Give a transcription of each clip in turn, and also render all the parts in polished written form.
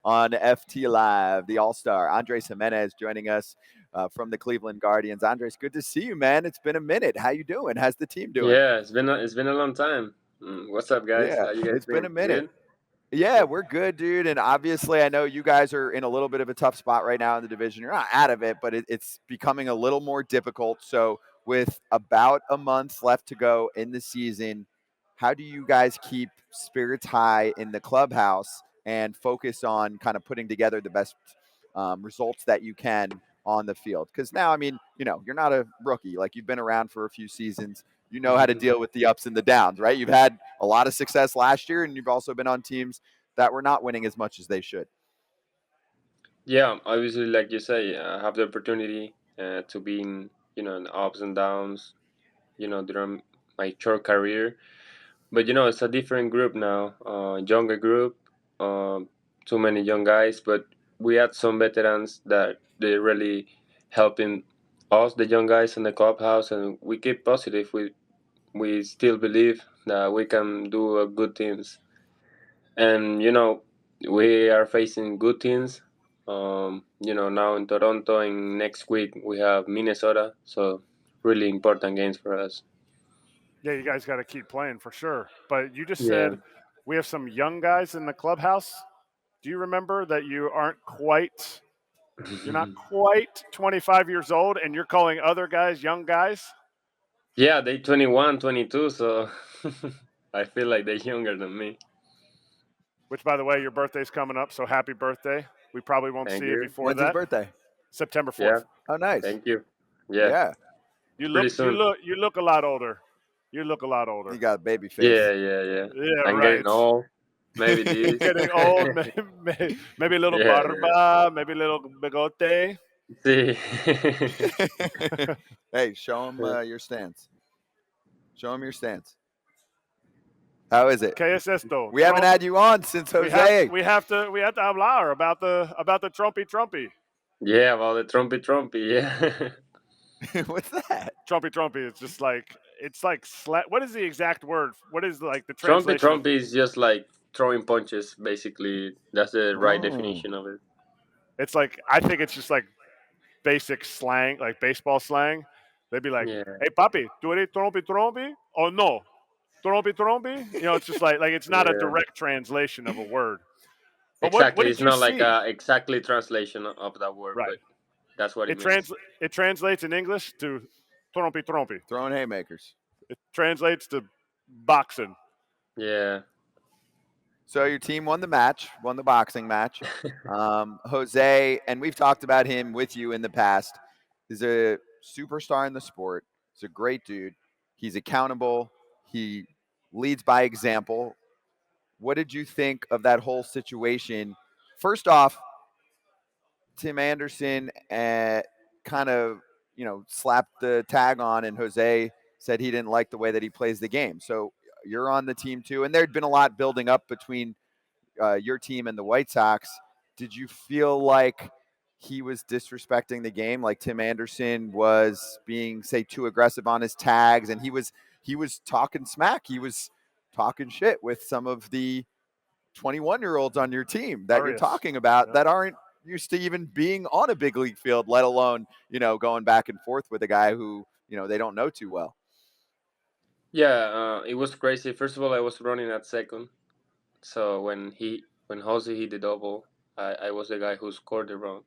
on FT Live, the All Star. Andres Gimenez joining us from the Cleveland Guardians. Andres, good to see you, man. It's been a minute. How you doing? How's the team doing? Yeah, it's been a long time. What's up, guys? Yeah, How you guys it's been a been? minute. Good? Yeah, we're good, dude. And obviously, I know you guys are in a little bit of a tough spot right now in the division. You're not out of it, but it's becoming a little more difficult. So, with about a month left to go in the season, how do you guys keep spirits high in the clubhouse and focus on kind of putting together the best results that you can on the field? Because now, I mean, you're not a rookie. Like, you've been around for a few seasons. You know how to deal with the ups and the downs, right? You've had a lot of success last year, and you've also been on teams that were not winning as much as they should. Yeah, obviously, like you say, I have the opportunity to be in ups and downs, during my short career. But it's a different group now, younger group, too many young guys. But we had some veterans that they really helping us, the young guys in the clubhouse, and we keep positive. We still believe that we can do good teams. And we are facing good teams. Now in Toronto, and next week we have Minnesota, so really important games for us. Yeah, you guys got to keep playing for sure. But you just Yeah. said we have some young guys in the clubhouse. Do you remember that you're not quite 25 years old and you're calling other guys young guys? Yeah, they 21, 22, so I feel like they're younger than me. Which, by the way, your birthday's coming up, so happy birthday. We probably won't Thank see you you. before When's his that. birthday? September Yeah, 4th. Oh, nice. thank you. Yeah, Yeah, pretty soon. You look a lot older. You look a lot you older. got a baby face. Yeah, yeah, yeah. Yeah, I'm getting right. old. Maybe this. Getting old, maybe a little Yeah, yeah. barba, maybe a little bigote. See. Hey, show him your stance. Show him your stance. How is it? ¿Qué es esto? We haven't had you on since Jose. We have to hablar about the Trumpy. Yeah, about the trumpy. Yeah. What's that? Trumpy. It's just like what is the exact word? What is like the Trumpy translation of trumpy is just like throwing punches, basically. That's the right Oh, definition of it. it's like I think it's just like basic slang, like baseball slang. They'd be like, Yeah, "Hey, papi, tú eres trompi? Or no, trompi? You know, it's just like it's not a yeah. direct translation of a word. But what Exactly. did It's you not like see? a exactly translation of that word, Right. but that's what it means. It translates in English to trompi. throwing haymakers. It translates to boxing. Yeah. So your team won the match, won the boxing match. Jose, and we've talked about him with you in the past, is a superstar in the sport. He's a great dude. He's accountable. He leads by example. What did you think of that whole situation? First off, Tim Anderson kind of, slapped the tag on, and Jose said he didn't like the way that he plays the game. So you're on the team too, and there'd been a lot building up between your team and the White Sox. Did you feel like he was disrespecting the game, like Tim Anderson was being, say, too aggressive on his tags, and he was talking smack, he was talking shit with some of the 21-year-olds on your team that you're Arias. talking about Yeah. that aren't used to even being on a big league field, let alone going back and forth with a guy who they don't know too well. Yeah, it was crazy. First of all, I was running at second. So when Jose hit the double, I was the guy who scored the run.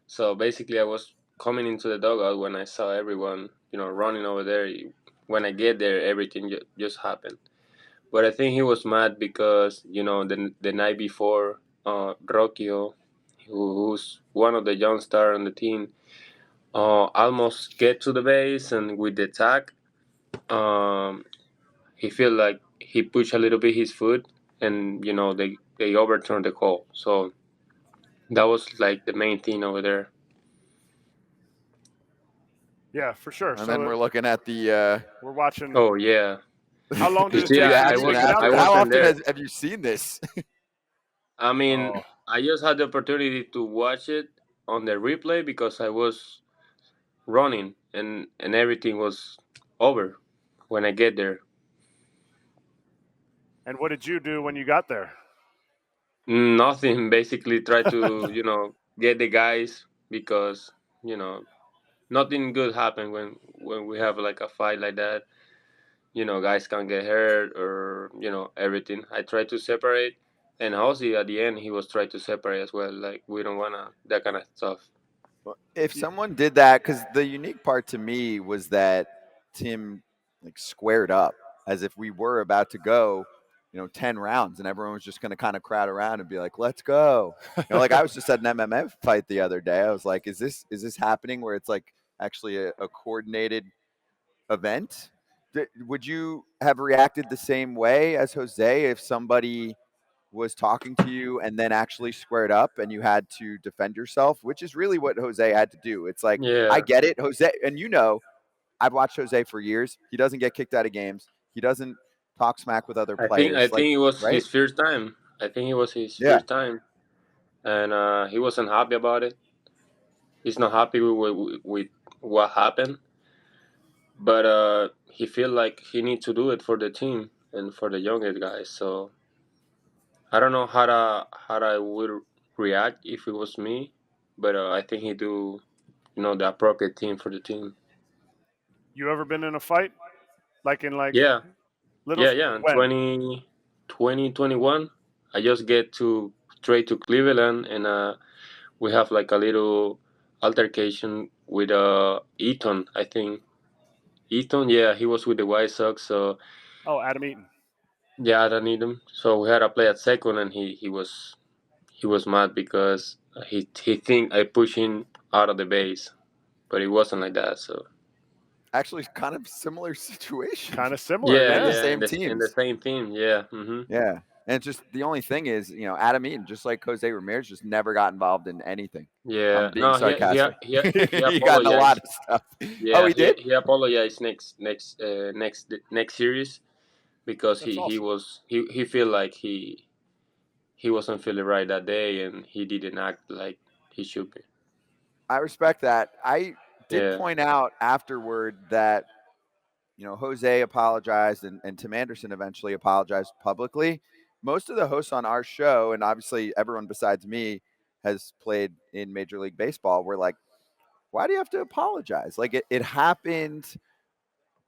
So basically, I was coming into the dugout when I saw everyone, running over there. When I get there, everything just happened. But I think he was mad because the night before, Rocchio, who's one of the young star on the team, almost get to the base, and with the tag, um, he feel like he pushed a little bit his foot, and they overturned the call. So that was like the main thing over there. Yeah, for sure. And then So we're looking at the we're watching. Oh yeah, How long the did you it see, take for you to reaction make it out I after. there? How wasn't often there. have you seen this? I mean, Oh, I just had the opportunity to watch it on the replay because I was running, and everything was over when I get there. and what did you do when you got there? Nothing. Basically, try to get the guys because you know nothing good happen when we have like a fight like that. Guys can get hurt or everything. I try to separate, and Halsey at the end he was trying to separate as well. Like we don't wanna that kind of stuff. Well, if someone did that, because the unique part to me was that Tim like squared up as if we were about to go, 10 rounds, and everyone was just going to kind of crowd around and be like, "Let's go." Like I was just at an MMA fight the other day. I was like, "Is this happening where it's like actually a coordinated event?" Would you have reacted the same way as Jose if somebody was talking to you and then actually squared up and you had to defend yourself, which is really what Jose had to do. It's like, I Yeah, get it, Jose. And I've watched Jose for years. He doesn't get kicked out of games, he doesn't talk smack with other I players. Like, think it was right? his first time. I think it was his Yeah. first time, and he wasn't happy about it. He's not happy with what happened, but he feel like he need to do it for the team and for the younger guys. So I don't know how I would react if it was me, but I think he do the appropriate thing for the team. You ever been in a fight like in like Yeah, little yeah. In when? 2021, I just get to straight to Cleveland, and we have like a little altercation with Eaton. I think Eaton. Yeah, he was with the White Sox. So Oh, Adam Eaton. yeah, I don't need him. So we had a play at second, and he was mad because he think I pushed him out of the base, but it wasn't like that. So Actually, kind of similar situation. Kind of similar, yeah, They're on the yeah. yeah, same in the teams. same team. Yeah, Yeah. And it's just the only thing is, Adam Eaton, just like Jose Ramirez, just never got involved in anything. I'm yeah. being No, sarcastic. he He got in a lot apologized. of stuff. Oh, Yeah, he did? he apologized next series because That's he awesome. was he feel like he wasn't feeling right that day and he didn't act like he should be. I respect that. I did Yeah, point out afterward that Jose apologized and Tim Anderson eventually apologized publicly. Most of the hosts on our show, and obviously everyone besides me, has played in Major League Baseball. Were like, why do you have to apologize? Like it happened.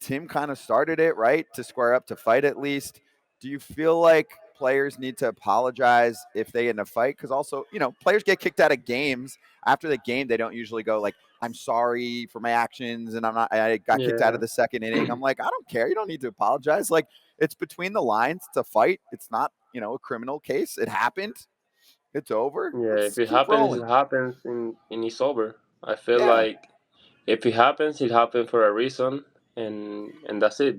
Tim kind of started it, right? To square up, to fight at least. Do you feel like players need to apologize if they get in a fight? Because also, players get kicked out of games. After the game, they don't usually go like, "I'm sorry for my actions," and I got kicked out yeah, of the second inning. I'm like, I don't care. You don't need to apologize. Like, it's between the lines. It's a fight. It's not, a criminal case. It happened. It's over. yeah. If Let's it keep happens, rolling. it happens, and it's over. I feel Yeah. like if it happened for a reason, and that's it.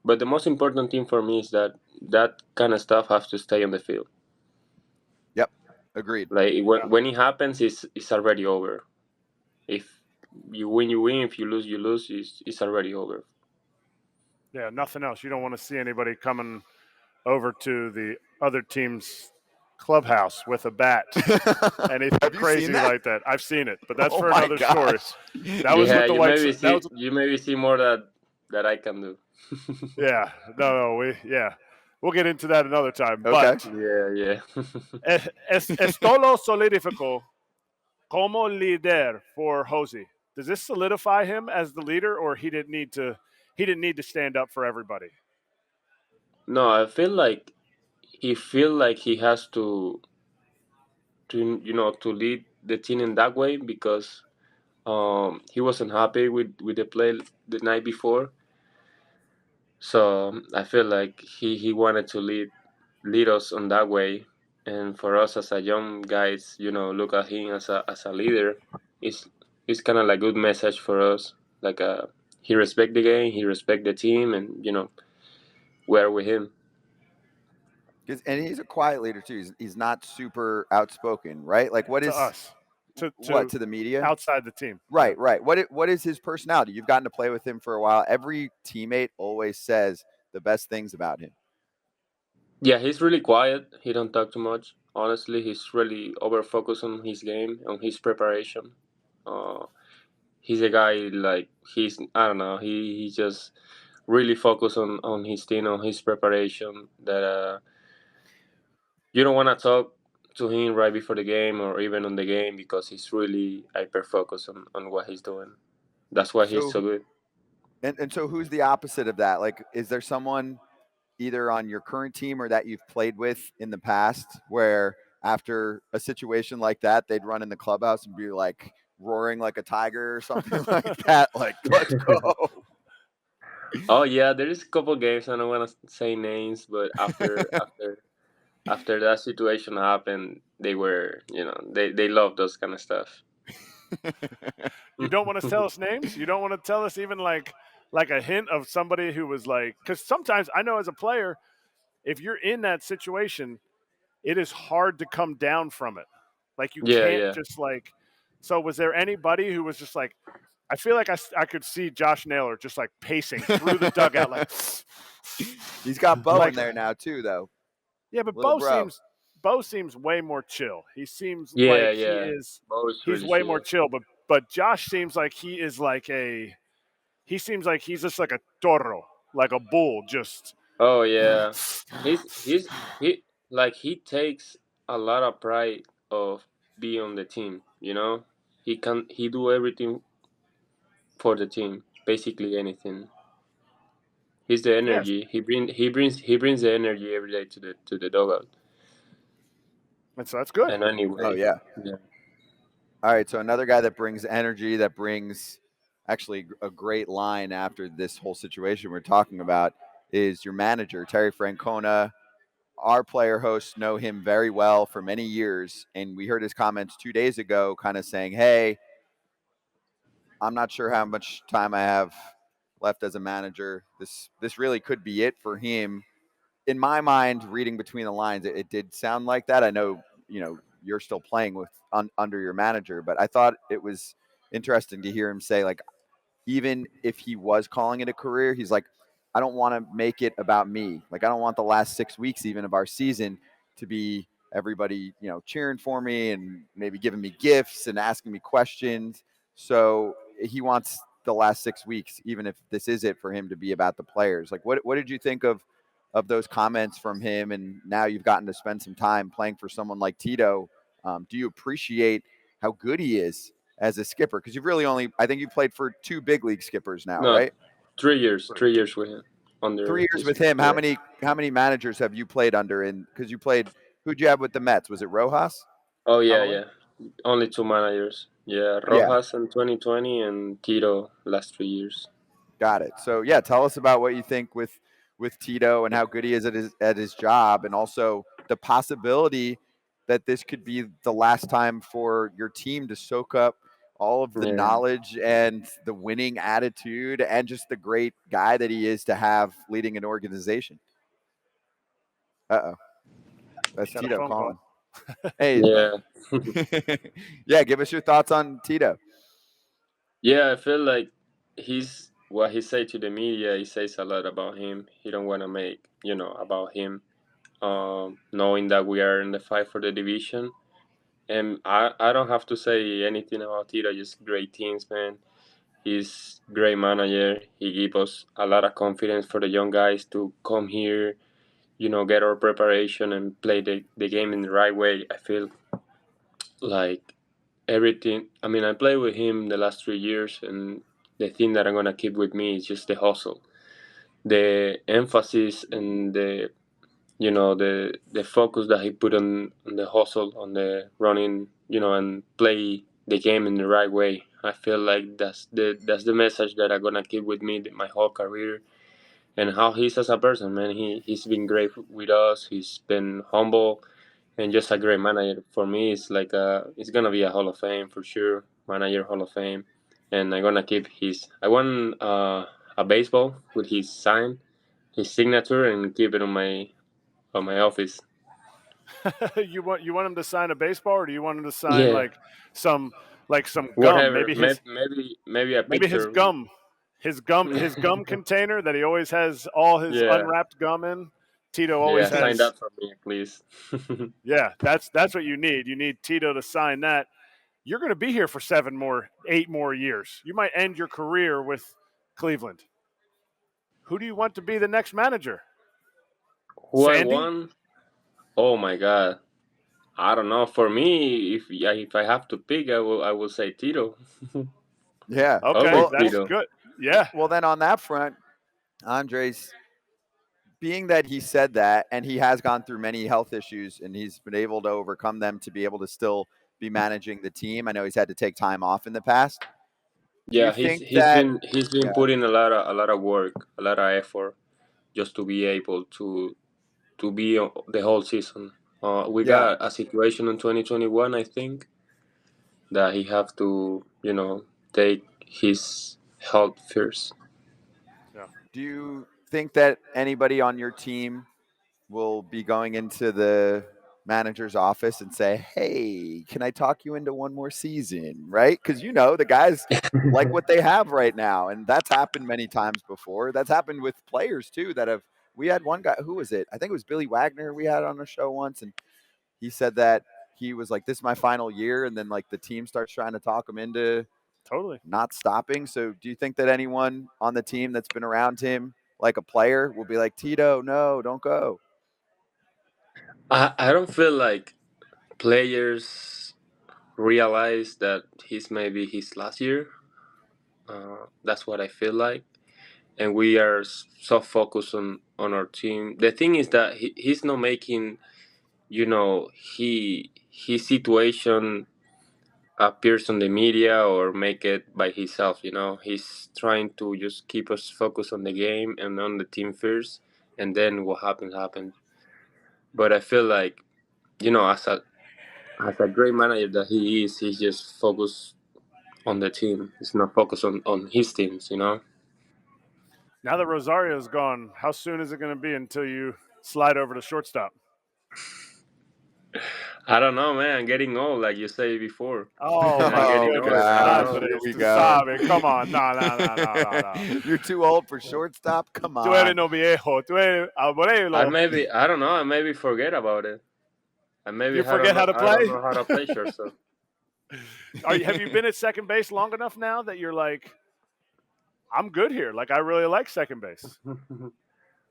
But the most important thing for me is that kind of stuff has to stay on the field. Yep. Agreed. Like Yeah. when it happens, it's already over. If you win, you win. If you lose, you lose. It's already over. Yeah, nothing else. You don't want to see anybody coming over to the other team's clubhouse with a bat, anything Have you seen crazy that? like that. I've seen it, but that's Oh for my another story. gosh. That was Yeah, with the White Sox. That was you maybe see more that I can do. yeah. No, yeah. We'll get into that another time. Okay. But Yeah, yeah. Estolo solidificó como líder for Jose. Does this solidify him as the leader, or he didn't need to? He didn't need to stand up for everybody. No, I feel like he has to lead the team in that way because he wasn't happy with the play the night before. So I feel like he wanted to lead us on that way, and for us as a young guys, look at him as a leader. It's kind of like good message for us. Like he respect the game, he respect the team, and we're with him. And he's a quiet leader too. He's not super outspoken, right? Like To us, what to to the media? outside the team. Yeah. Right, right. What is his personality? You've gotten to play with him for a while. Every teammate always says the best things about him. Yeah, he's really quiet. He don't talk too much. Honestly, he's really over focused on his game, on his preparation. Uh, he's a guy like he's I don't know. He just really focused on his team, on his preparation. That you don't want to talk to him right before the game or even on the game because he's really hyper focused on what he's doing. That's why he's So so good. and so who's the opposite of that? Like, is there someone either on your current team or that you've played with in the past where after a situation like that, they'd run in the clubhouse and be like roaring like a tiger or something like that? Like, let's go. Oh yeah, there is a couple games. I don't want to say names, but after that situation happened, they were, they love those kind of stuff. You don't want to tell us names. You don't want to tell us even like a hint of somebody who was like, because sometimes I know as a player, if you're in that situation, it is hard to come down from it. Like you Yeah, can't yeah. just like. So was there anybody who was just like? I feel like I could see Josh Naylor just like pacing through the dugout, like, He's got Bo in like there now too, though. yeah. But Little bro. Bo seems way more chill. He seems Yeah, like yeah. Bo's he's really way more chill. chill. But Josh seems like he seems like he's just like a toro, like a bull, just Oh yeah. He's he like he takes a lot of pride of being on the team, you know? He do everything for the team, basically anything. He's the yes. energy. He brings the energy every day to the dugout. And so that's good. And Oh anyway, yeah. yeah. All right. So another guy that brings energy, that brings actually a great line after this whole situation we're talking about is your manager, Terry Francona. Our player hosts know him very well for many years, and we heard his comments 2 days ago, kind of saying, "Hey, I'm not sure how much time I have left as a manager. This really could be it for him." In my mind, reading between the lines, it did sound like that. I know, you're still playing with under your manager, but I thought it was interesting to hear him say, like, even if he was calling it a career, he's like, I don't want to make it about me. Like, I don't want the last 6 weeks even of our season to be everybody, cheering for me and maybe giving me gifts and asking me questions. So he wants the last 6 weeks, even if this is it for him, to be about the players. Like, what did you think of those comments from him? And now you've gotten to spend some time playing for someone like Tito. Do you appreciate how good he is as a skipper? Because you've really only, I think you played for two big league skippers now, No, right? 3 years. Right. 3 years with him Three under years his with him. How yeah. many managers have you played under? And because you played, who'd you have with the Mets? Was it Rojas? Oh yeah, Probably. yeah. Only two managers. Yeah, Yeah, Rojas in 2020 and Tito last 3 years. got it. So yeah, tell us about what you think with Tito and how good he is at his job, and also the possibility that this could be the last time for your team to soak up all of the Yeah. knowledge and the winning attitude and just the great guy that he is to have leading an organization. Uh oh, that's Got a Tito phone call. calling. Hey, he's back. Yeah. Yeah, give us your thoughts on Tito. Yeah, I feel like he's what he say to the media. He says a lot about him. He don't want to make about him. Knowing that we are in the fight for the division, and I don't have to say anything about Tito. Just great teams, man. He's great manager. He give us a lot of confidence for the young guys to come here, get our preparation and play the game in the right way. I feel like everything. I mean, I played with him the last 3 years, and the thing that I'm gonna keep with me is just the hustle, the emphasis, and the focus that he put on the hustle, on the running, and play the game in the right way. I feel like that's the message that I'm gonna keep with me my whole career, and how he's as a person, man. He's been great with us. He's been humble and just a great manager. For me, it's gonna be a Hall of Fame for sure, manager Hall of Fame, and I'm gonna keep his. I want a baseball with his sign, his signature, and keep it on my office. You want him to sign a baseball, or do you want him to sign Yeah, some some gum? whatever. Maybe a Maybe his picture. gum, his gum container that he always has all his Yeah, unwrapped gum in. Tito always yeah. Sign has. that for me, please. Yeah, that's what you need. You need Tito to sign that. You're going to be here for 8 more years. You might end your career with Cleveland. Who do you want to be the next manager? Who I Sandy? want? Oh my god. I don't know. For me, if I have to pick, I will say Tito. Yeah. Okay, Always Well, that's Tito. good. Yeah, well, then on that front, Andres, being that he said that and he has gone through many health issues and he's been able to overcome them to be able to still be managing the team. I know he's had to take time off in the past. Do you Yeah, he's think he's that been he's been yeah, putting a lot of work, a lot of effort, just to be able to be on the whole season. We yeah. got a situation in 2021, I think, that he have to take his health first. yeah, Do you think that anybody on your team will be going into the manager's office and say, "Hey, can I talk you into one more season?" Right? Because the guys like what they have right now, and that's happened many times before. That's happened with players too. That have we had one guy who was it? I think it was Billy Wagner. We had on a show once, and he said that he was like, "This is my final year," and then like the team starts trying to talk him into totally. not stopping. So, do you think that anyone on the team that's been around him, like a player, will be like, "Tito, no, don't go"? I don't feel like players realize that he's maybe his last year. That's what I feel like, and we are so focused on our team. The thing is that he's not making his situation appears on the media or make it by himself. He's trying to just keep us focused on the game and on the team first, and then what happens. But I feel like as a great manager that he is, he's just focused on the team. He's not focused on his teams. Now that Rosario's gone, how soon is it going to be until you slide over to shortstop? I don't know, man. I'm getting old, like you said before. Oh I'm my Oh getting goodness, older. I don't gosh, know. here Andres, we tú go. sabes. Come on, no, no, no, no, no, no. You're too old for shortstop. Come Tú eres on. no viejo, tú eres I abuelo. maybe I don't know. I maybe forget about it. I maybe You I don't forget how know. to I don't play? know how to play shortstop. Have you been at second base long enough now that you're like, I'm good here. Like I really like second base.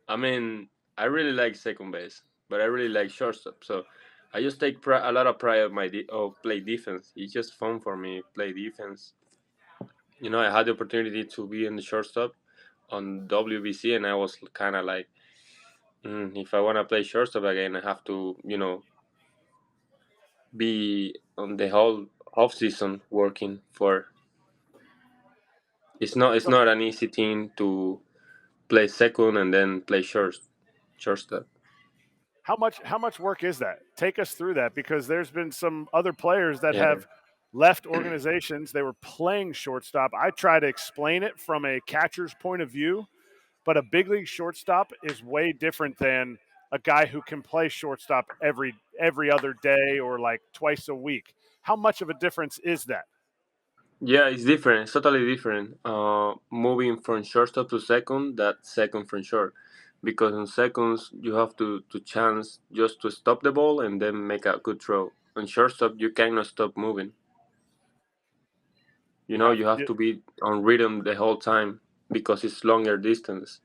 I mean, I really like second base, but I really like shortstop. So I just take a lot of pride of of play defense. It's just fun for me play defense. I had the opportunity to be in the shortstop on WBC, and I was kind of like, if I want to play shortstop again, I have to be on the whole off season working for. It's So not an easy thing to play second and then play shortstop. how much work is that? Take us through that because there's been some other players that Yeah. have left organizations. They were playing shortstop. I try to explain it from a catcher's point of view, but a big league shortstop is way different than a guy who can play shortstop every other day or like twice a week. How much of a difference is that? Yeah, it's different. It's totally different. Moving from shortstop to second, that second from short, because in seconds you have to chance just to stop the ball and then make a good throw. On shortstop, you cannot stop moving. You have You have to be on rhythm the whole time because it's longer distance.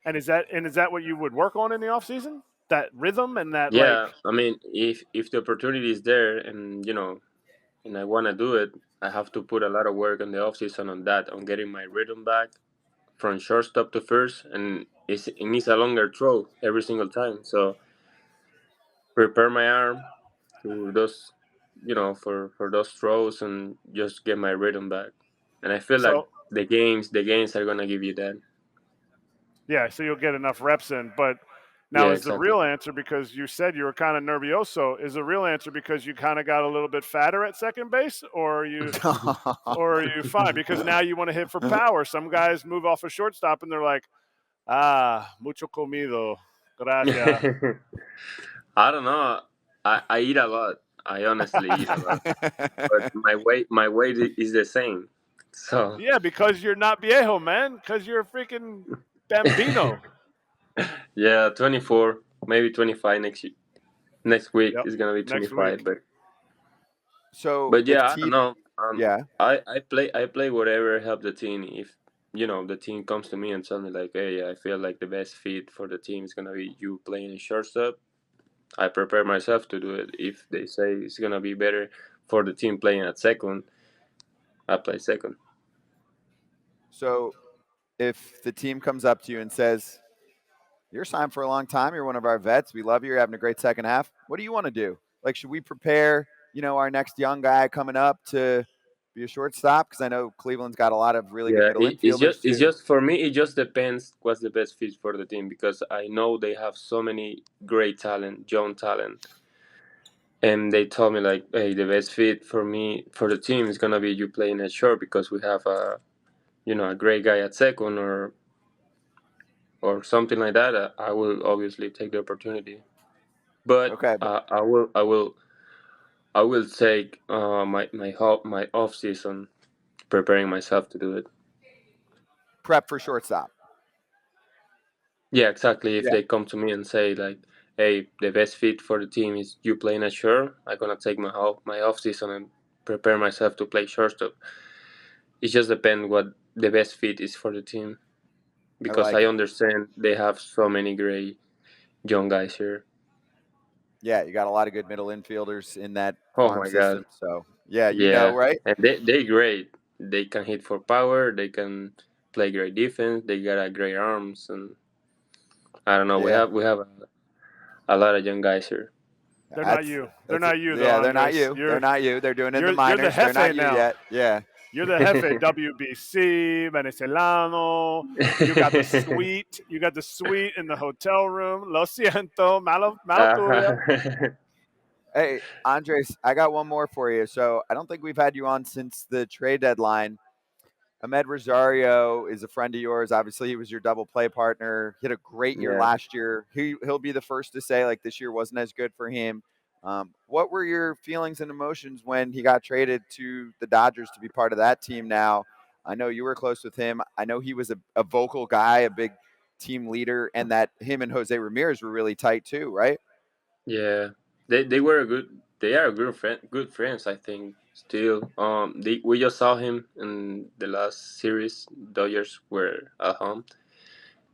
and is that what you would work on in the off season? That rhythm and that Yeah, like I mean, if the opportunity is there and I want to do it, I have to put a lot of work in the off season on that, on getting my rhythm back from shortstop to first, and it needs a longer throw every single time. So prepare my arm to those, for those throws and just get my rhythm back. And I feel like so the games are gonna give you that. yeah, so you'll get enough reps in. But now Yeah, is the exactly. real answer because you said you were kind of nervioso? Is the real answer because you kind of got a little bit fatter at second base, or are you fine? Because now you want to hit for power. Some guys move off a shortstop and they're like, mucho comido, gracias. I don't know. I eat a lot. I honestly eat a lot, but my weight is the same. So Yeah, because you're not viejo, man. Because you're a freaking bambino. yeah, 24, maybe 25 next week Yep. is gonna be Next 25, week. So but if yeah, I don't T, know. yeah, I play whatever help the team. If the team comes to me and tell me like, hey, I feel like the best fit for the team is gonna be you playing in shortstop. I prepare myself to do it. If they say it's gonna be better for the team playing at second, I play second. So if the team comes up to you and says, "You're signed for a long time. You're one of our vets. We love you. You're having a great second half. What do you want to do? Like, should we prepare, our next young guy coming up to be a shortstop? Because I know Cleveland's got a lot of really good Yeah, middle it's infielders too." just for me. It just depends what's the best fit for the team because I know they have so many great talent, young talent, and they told me like, hey, the best fit for me for the team is gonna be you playing at short because we have a great guy at second or something like that. I will obviously take the opportunity, but Okay, but I will take my off season preparing myself to do it. prep for shortstop. Yeah, exactly. If Yeah, they come to me and say like, "Hey, the best fit for the team is you playing at short," I'm gonna take my off season and prepare myself to play shortstop. It just depends what the best fit is for the team I because like I it. understand they have so many great young guys here. Yeah, you got a lot of good middle infielders in that Oh farm my god, system. So yeah, yeah, right? and they great. They can hit for power. They can play great defense. They got a great arms, and I don't know. We Yeah, have we have a lot of young guys here. They're not that's you. They're that's a, not you though, yeah. They're not Andres. you. They're not you. They're doing it in the You're the minors. They're not jefe you now. yet. Yeah. You're the jefe. WBC, Venezolano. You got the suite. You got the suite in the hotel room. Lo siento, malo tuyo. Uh, Hey, Andres, I got one more for you. So I don't think we've had you on since the trade deadline. Ahmed Rosario is a friend of yours. Obviously, he was your double play partner. He had a great year yeah, last year. He'll be the first to say like this year wasn't as good for him. What were your feelings and emotions when he got traded to the Dodgers to be part of that team? Now, I know you were close with him. I know he was a vocal guy, a big team leader, and that him and Jose Ramirez were really tight too, right? yeah. They were a good. They are a good friends. I think still. We just saw him in the last series. Dodgers were at home,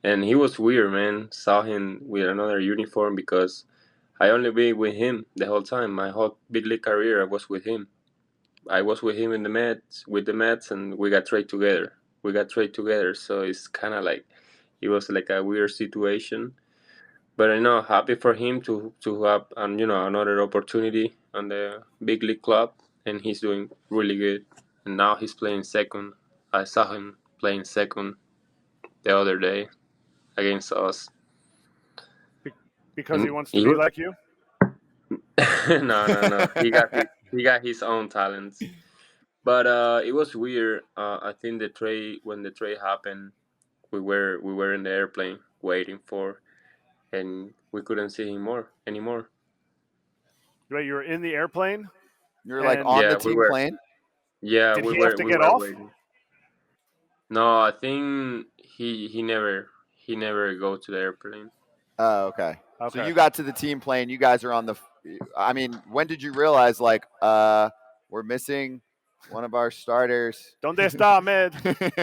and he was weird, man. Saw him with another uniform because I only been with him the whole time. My whole big league career, I was with him. I was with him in the Mets, and we got traded together. So it's kind of like it was like a weird situation. But I know happy for him to have another opportunity on the big league club, and he's doing really good. And now he's playing second. I saw him playing second the other day against us, Because he and wants to he be was like you. no. He got his own talents. But it was weird. I think when the trade happened, we were in the airplane waiting for, and we couldn't see him more anymore. Right, you were in the airplane, You're like and on the Yeah, we team were. plane. Yeah, did we he have were to we get were off? waiting. No, I think he never go to the airplane. Oh, okay. So Okay. you got to the team plane. You guys are on the. I mean, when did you realize like we're missing one of our starters? ¿Dónde está Ahmed?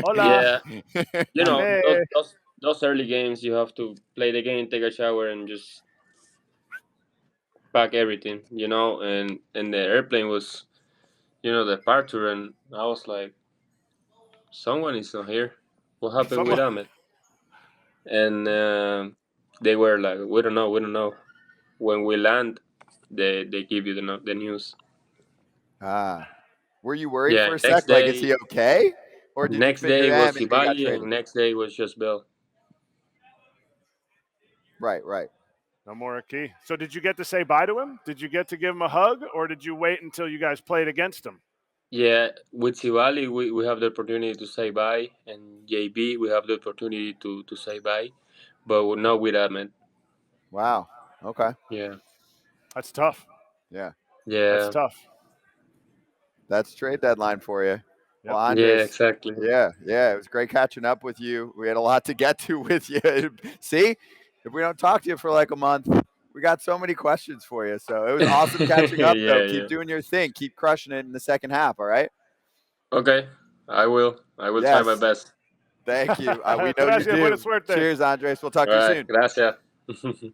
Hola, Yeah, those, Ahmed. those those early games, you have to play the game, take a shower, and just pack everything. And the airplane was departure, and I was like, someone is not here. What happened with Someone. Ahmed? And they were like, we don't know. When we land, they give you the news. Ah, were you worried Yeah, for a sec? Like, is he okay? Or did you next figure, day was maybe he got Hibali, traded? and next day was just Bell. Right, right. No more key. So did you get to say bye to him? Did you get to give him a hug, or did you wait until you guys played against him? Yeah, with Hibali, we have the opportunity to say bye, and JB, we have the opportunity to say bye, but not with Ahmed. Wow. Okay. Yeah, That's tough. Yeah. That's yeah, tough. That's trade deadline for you. Well, Yep. yeah, Andres, exactly. yeah, it was great catching up with you. We had a lot to get to with you. See, if we don't talk to you for like a month, we got so many questions for you. So it was awesome catching up, though. Yeah, Keep yeah. doing your thing. Keep crushing it in the second half. All right. Okay, I will try my Yes. best. Thank you. We know you Gracias. Buena do. suerte. Cheers, Andres. We'll talk All to you right, soon. gracias.